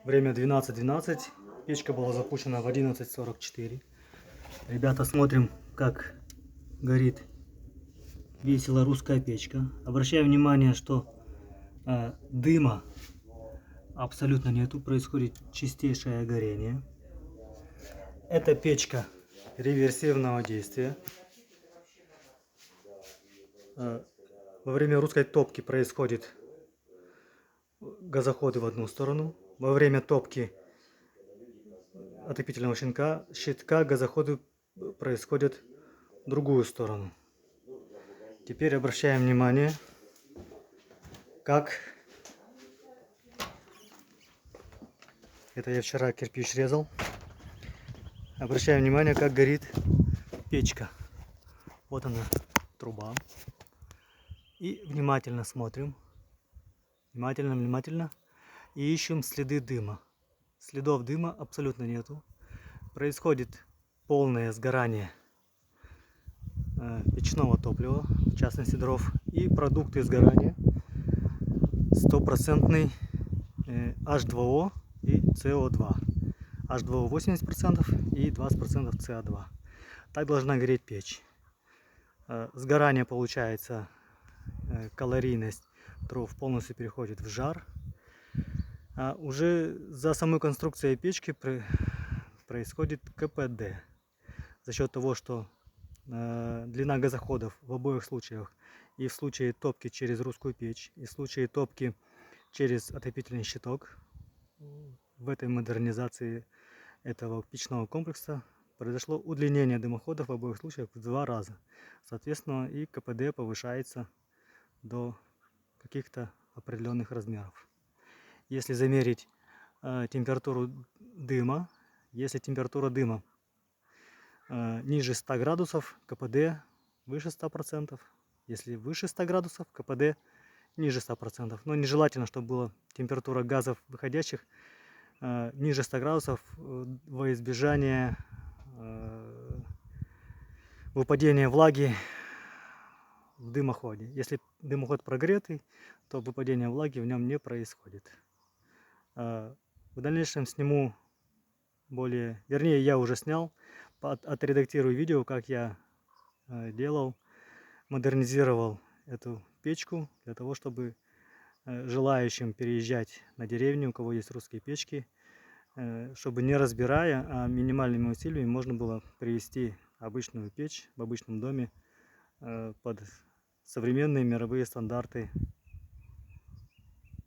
Время 12:12. Печка была запущена в 11:44. Ребята, смотрим, как горит весело русская печка. Обращаем внимание, что дыма абсолютно нету, происходит чистейшее горение. Это печка реверсивного действия. Во время русской топки происходит газоходы в одну сторону. Во время топки отопительного щитка газоходы происходят в другую сторону. Теперь обращаем внимание, как это я вчера кирпич резал. Обращаем внимание, как горит печка. Вот она, труба. И внимательно смотрим. Внимательно. И ищем следы дыма. Следов дыма абсолютно нету. Происходит полное сгорание печного топлива, в частности дров, и продукты сгорания. Стопроцентный H2O и CO2. H2O 80% и 20% CO2. Так должна гореть печь. Сгорание получается, калорийность дров полностью переходит в жар. А уже за самой конструкцией печки происходит КПД. За счет того, что длина газоходов в обоих случаях, и в случае топки через русскую печь, и в случае топки через отопительный щиток, в этой модернизации этого печного комплекса произошло удлинение дымоходов в обоих случаях в 2 раза. Соответственно, и КПД повышается до каких-то определенных размеров. Если замерить температуру дыма, если температура дыма ниже 100 градусов, КПД выше 100%. Если выше 100 градусов, КПД ниже 100%. Но нежелательно, чтобы была температура газов выходящих ниже 100 градусов во избежание выпадения влаги в дымоходе. Если дымоход прогретый, то выпадение влаги в нем не происходит. В дальнейшем сниму вернее, я уже снял, отредактирую видео, как я делал, модернизировал эту печку для того, чтобы желающим переезжать на деревню, у кого есть русские печки, чтобы не разбирая, а минимальными усилиями можно было привести обычную печь в обычном доме под современные мировые стандарты